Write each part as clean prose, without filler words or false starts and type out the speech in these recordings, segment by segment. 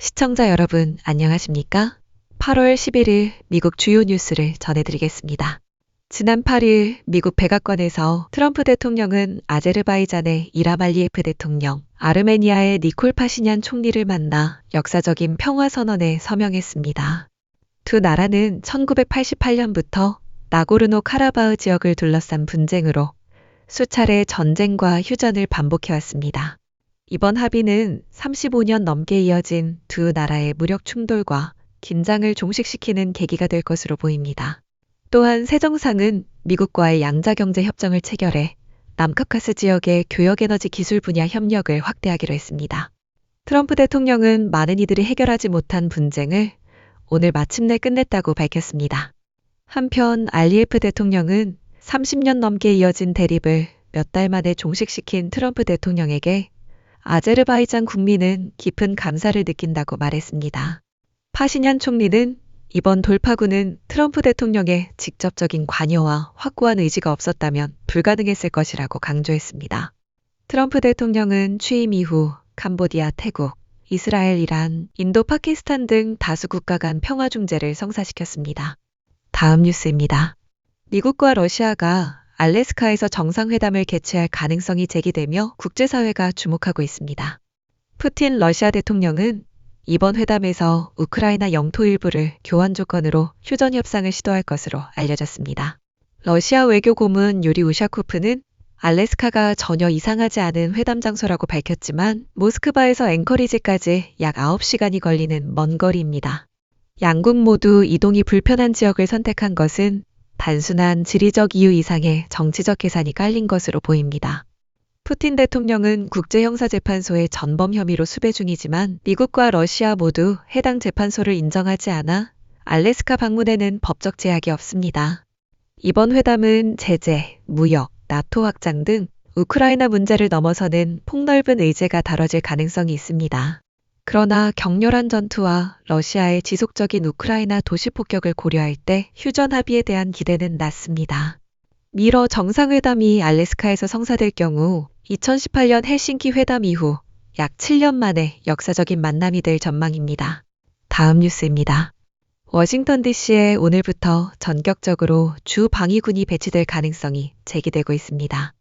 시청자 여러분, 안녕하십니까? 8월 11일 미국 주요 뉴스를 전해드리겠습니다. 지난 8일 미국 백악관에서 트럼프 대통령은 아제르바이잔의 이람 알리예프 대통령, 아르메니아의 니콜 파시냔 총리를 만나 역사적인 평화선언에 서명했습니다. 두 나라는 1988년부터 나고르노 카라바흐 지역을 둘러싼 분쟁으로 수차례 전쟁과 휴전을 반복해왔습니다. 이번 합의는 35년 넘게 이어진 두 나라의 무력 충돌과 긴장을 종식시키는 계기가 될 것으로 보입니다. 또한 새 정상은 미국과의 양자경제 협정을 체결해 남카카스 지역의 교역에너지 기술 분야 협력을 확대하기로 했습니다. 트럼프 대통령은 많은 이들이 해결하지 못한 분쟁을 오늘 마침내 끝냈다고 밝혔습니다. 한편 알리예프 대통령은 30년 넘게 이어진 대립을 몇 달 만에 종식시킨 트럼프 대통령에게 아제르바이잔 국민은 깊은 감사를 느낀다고 말했습니다. 파시냔 총리는 이번 돌파구는 트럼프 대통령의 직접적인 관여와 확고한 의지가 없었다면 불가능했을 것이라고 강조했습니다. 트럼프 대통령은 취임 이후 캄보디아, 태국, 이스라엘, 이란, 인도, 파키스탄 등 다수 국가 간 평화 중재를 성사시켰습니다. 다음 뉴스입니다. 미국과 러시아가 알래스카에서 정상회담을 개최할 가능성이 제기되며 국제사회가 주목하고 있습니다. 푸틴 러시아 대통령은 이번 회담에서 우크라이나 영토 일부를 교환 조건으로 휴전 협상을 시도할 것으로 알려졌습니다. 러시아 외교 고문 유리 우샤코프는 알래스카가 전혀 이상하지 않은 회담 장소라고 밝혔지만 모스크바에서 앵커리지까지 약 9시간이 걸리는 먼 거리입니다. 양국 모두 이동이 불편한 지역을 선택한 것은 단순한 지리적 이유 이상의 정치적 계산이 깔린 것으로 보입니다. 푸틴 대통령은 국제형사재판소의 전범 혐의로 수배 중이지만 미국과 러시아 모두 해당 재판소를 인정하지 않아 알래스카 방문에는 법적 제약이 없습니다. 이번 회담은 제재, 무역, 나토 확장 등 우크라이나 문제를 넘어서는 폭넓은 의제가 다뤄질 가능성이 있습니다. 그러나 격렬한 전투와 러시아의 지속적인 우크라이나 도시 폭격을 고려할 때 휴전 합의에 대한 기대는 낮습니다. 미러 정상회담이 알래스카에서 성사될 경우 2018년 헬싱키 회담 이후 약 7년 만에 역사적인 만남이 될 전망입니다. 다음 뉴스입니다. 워싱턴 DC에 오늘부터 전격적으로 주 방위군이 배치될 가능성이 제기되고 있습니다.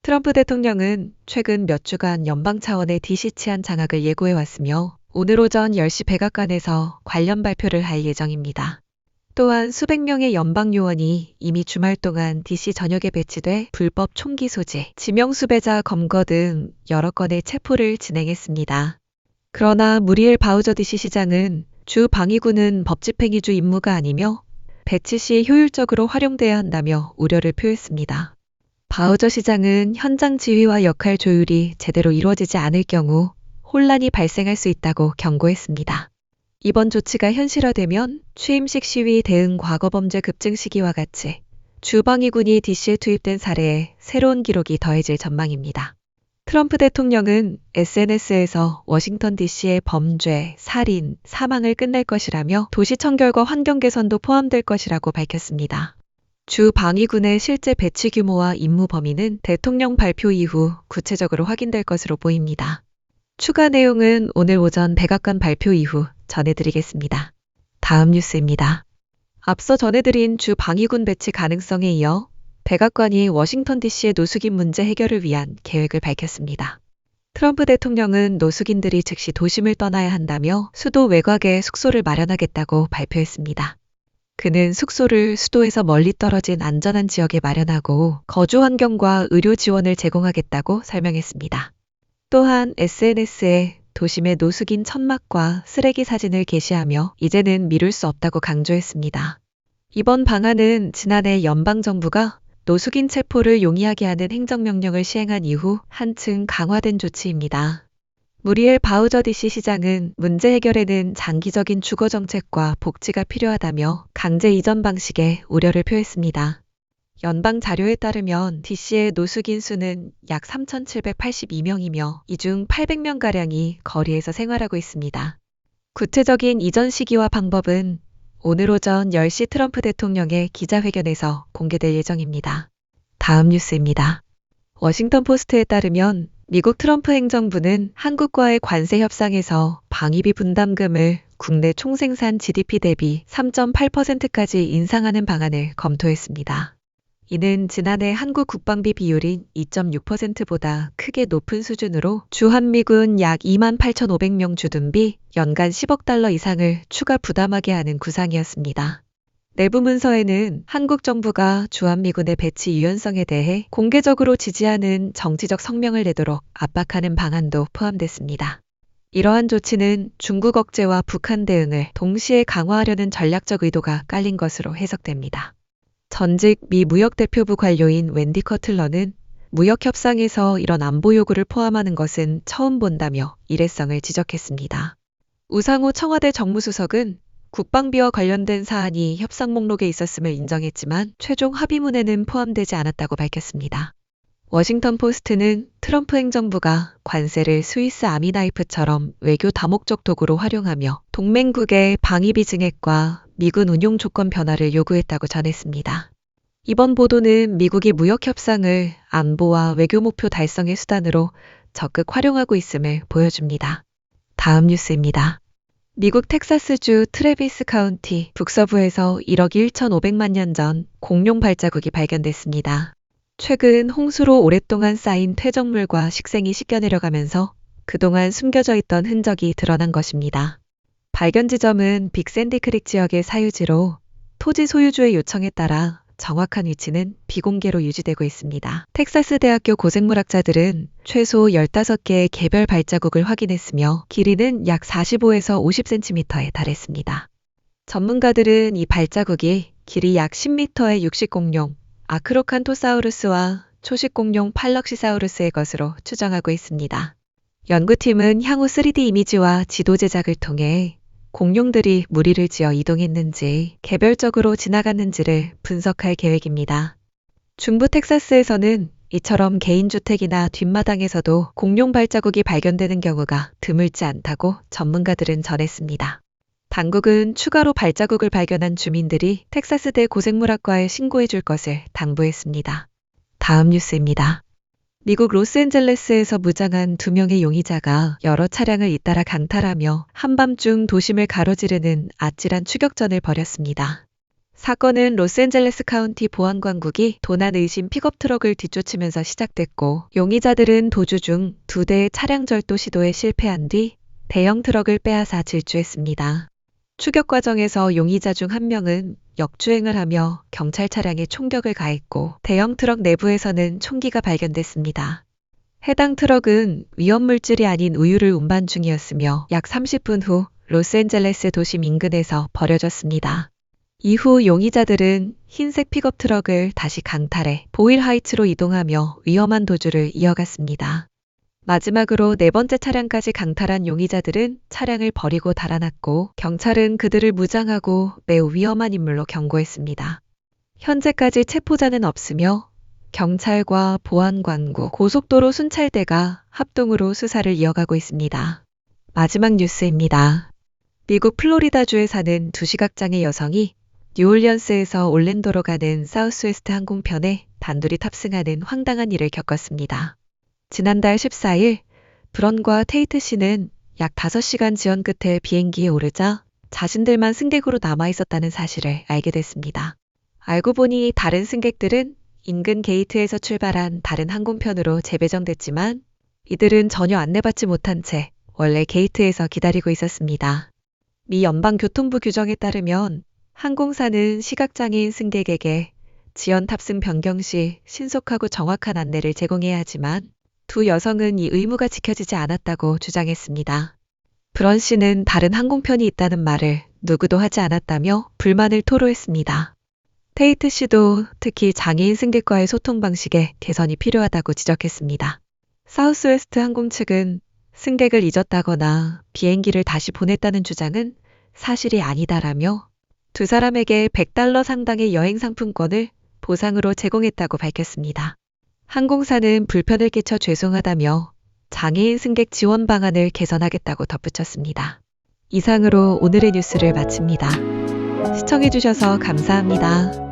트럼프 대통령은 최근 몇 주간 연방 차원의 DC 치안 장악을 예고해왔으며 오늘 오전 10시 백악관에서 관련 발표를 할 예정입니다. 또한 수백 명의 연방 요원이 이미 주말 동안 DC 전역에 배치돼 불법 총기 소지, 지명 수배자 검거 등 여러 건의 체포를 진행했습니다. 그러나 무리엘 바우저 DC 시장은 주 방위군은 법집행위주 임무가 아니며 배치 시 효율적으로 활용돼야 한다며 우려를 표했습니다. 바우저 시장은 현장 지휘와 역할 조율이 제대로 이루어지지 않을 경우 혼란이 발생할 수 있다고 경고했습니다. 이번 조치가 현실화되면 취임식 시위 대응 과거범죄 급증 시기와 같이 주방위군이 DC에 투입된 사례에 새로운 기록이 더해질 전망입니다. 트럼프 대통령은 SNS에서 워싱턴 DC의 범죄, 살인, 사망을 끝낼 것이라며 도시 청결과 환경 개선도 포함될 것이라고 밝혔습니다. 주 방위군의 실제 배치 규모와 임무 범위는 대통령 발표 이후 구체적으로 확인될 것으로 보입니다. 추가 내용은 오늘 오전 백악관 발표 이후 전해드리겠습니다. 다음 뉴스입니다. 앞서 전해드린 주 방위군 배치 가능성에 이어 백악관이 워싱턴 DC의 노숙인 문제 해결을 위한 계획을 밝혔습니다. 트럼프 대통령은 노숙인들이 즉시 도심을 떠나야 한다며 수도 외곽에 숙소를 마련하겠다고 발표했습니다. 그는 숙소를 수도에서 멀리 떨어진 안전한 지역에 마련하고 거주 환경과 의료 지원을 제공하겠다고 설명했습니다. 또한 SNS에 도심의 노숙인 천막과 쓰레기 사진을 게시하며 이제는 미룰 수 없다고 강조했습니다. 이번 방안은 지난해 연방정부가 노숙인 체포를 용이하게 하는 행정명령을 시행한 이후 한층 강화된 조치입니다. 무리엘 바우저 DC 시장은 문제 해결에는 장기적인 주거 정책과 복지가 필요하다며 강제 이전 방식에 우려를 표했습니다. 연방 자료에 따르면 DC의 노숙인 수는 약 3,782명이며 이 중 800명가량이 거리에서 생활하고 있습니다. 구체적인 이전 시기와 방법은 오늘 오전 10시 트럼프 대통령의 기자회견에서 공개될 예정입니다. 다음 뉴스입니다. 워싱턴 포스트에 따르면 미국 트럼프 행정부는 한국과의 관세 협상에서 방위비 분담금을 국내 총생산 GDP 대비 3.8%까지 인상하는 방안을 검토했습니다. 이는 지난해 한국 국방비 비율인 2.6%보다 크게 높은 수준으로 주한미군 약 28,500명 주둔비 연간 10억 달러 이상을 추가 부담하게 하는 구상이었습니다. 내부 문서에는 한국 정부가 주한미군의 배치 유연성에 대해 공개적으로 지지하는 정치적 성명을 내도록 압박하는 방안도 포함됐습니다. 이러한 조치는 중국 억제와 북한 대응을 동시에 강화하려는 전략적 의도가 깔린 것으로 해석됩니다. 전직 미 무역대표부 관료인 웬디 커틀러는 무역 협상에서 이런 안보 요구를 포함하는 것은 처음 본다며 일회성을 지적했습니다. 우상호 청와대 정무수석은 국방비와 관련된 사안이 협상 목록에 있었음을 인정했지만 최종 합의문에는 포함되지 않았다고 밝혔습니다. 워싱턴 포스트는 트럼프 행정부가 관세를 스위스 아미나이프처럼 외교 다목적 도구로 활용하며 동맹국의 방위비 증액과 미군 운용 조건 변화를 요구했다고 전했습니다. 이번 보도는 미국이 무역 협상을 안보와 외교 목표 달성의 수단으로 적극 활용하고 있음을 보여줍니다. 다음 뉴스입니다. 미국 텍사스주 트래비스 카운티 북서부에서 1억 1,500만 년 전 공룡 발자국이 발견됐습니다. 최근 홍수로 오랫동안 쌓인 퇴적물과 식생이 씻겨내려가면서 그동안 숨겨져 있던 흔적이 드러난 것입니다. 발견 지점은 빅샌디 크릭 지역의 사유지로 토지 소유주의 요청에 따라 정확한 위치는 비공개로 유지되고 있습니다. 텍사스 대학교 고생물학자들은 최소 15개의 개별 발자국을 확인했으며 길이는 약 45에서 50cm에 달했습니다. 전문가들은 이 발자국이 길이 약 10m의 육식공룡 아크로칸토사우루스와 초식공룡 팔럭시사우루스의 것으로 추정하고 있습니다. 연구팀은 향후 3D 이미지와 지도 제작을 통해 공룡들이 무리를 지어 이동했는지 개별적으로 지나갔는지를 분석할 계획입니다. 중부 텍사스에서는 이처럼 개인주택이나 뒷마당에서도 공룡 발자국이 발견되는 경우가 드물지 않다고 전문가들은 전했습니다. 당국은 추가로 발자국을 발견한 주민들이 텍사스대 고생물학과에 신고해 줄 것을 당부했습니다. 다음 뉴스입니다. 미국 로스앤젤레스에서 무장한 2명의 용의자가 여러 차량을 잇따라 강탈하며 한밤중 도심을 가로지르는 아찔한 추격전을 벌였습니다. 사건은 로스앤젤레스 카운티 보안당국이 도난 의심 픽업 트럭을 뒤쫓으면서 시작됐고 용의자들은 도주 중 2대의 차량 절도 시도에 실패한 뒤 대형 트럭을 빼앗아 질주했습니다. 추격 과정에서 용의자 중 1명은 역주행을 하며 경찰 차량에 총격을 가했고 대형 트럭 내부에서는 총기가 발견됐습니다. 해당 트럭은 위험물질이 아닌 우유를 운반 중이었으며 약 30분 후 로스앤젤레스 도심 인근에서 버려졌습니다. 이후 용의자들은 흰색 픽업 트럭을 다시 강탈해 보일 하이츠로 이동하며 위험한 도주를 이어갔습니다. 마지막으로 4번째 차량까지 강탈한 용의자들은 차량을 버리고 달아났고 경찰은 그들을 무장하고 매우 위험한 인물로 경고했습니다. 현재까지 체포자는 없으며 경찰과 보안관국, 고속도로 순찰대가 합동으로 수사를 이어가고 있습니다. 마지막 뉴스입니다. 미국 플로리다주에 사는 두시각장애 여성이 뉴올리언스에서 올랜도로 가는 사우스웨스트 항공편에 단둘이 탑승하는 황당한 일을 겪었습니다. 지난달 14일 브런과 테이트 씨는 약 5시간 지연 끝에 비행기에 오르자 자신들만 승객으로 남아있었다는 사실을 알게 됐습니다. 알고 보니 다른 승객들은 인근 게이트에서 출발한 다른 항공편으로 재배정됐지만 이들은 전혀 안내받지 못한 채 원래 게이트에서 기다리고 있었습니다. 미 연방교통부 규정에 따르면 항공사는 시각장애인 승객에게 지연 탑승 변경 시 신속하고 정확한 안내를 제공해야 하지만 두 여성은 이 의무가 지켜지지 않았다고 주장했습니다. 브런 씨는 다른 항공편이 있다는 말을 누구도 하지 않았다며 불만을 토로했습니다. 테이트 씨도 특히 장애인 승객과의 소통 방식에 개선이 필요하다고 지적했습니다. 사우스웨스트 항공 측은 승객을 잊었다거나 비행기를 다시 보냈다는 주장은 사실이 아니다라며 두 사람에게 $100 상당의 여행 상품권을 보상으로 제공했다고 밝혔습니다. 항공사는 불편을 끼쳐 죄송하다며 장애인 승객 지원 방안을 개선하겠다고 덧붙였습니다. 이상으로 오늘의 뉴스를 마칩니다. 시청해주셔서 감사합니다.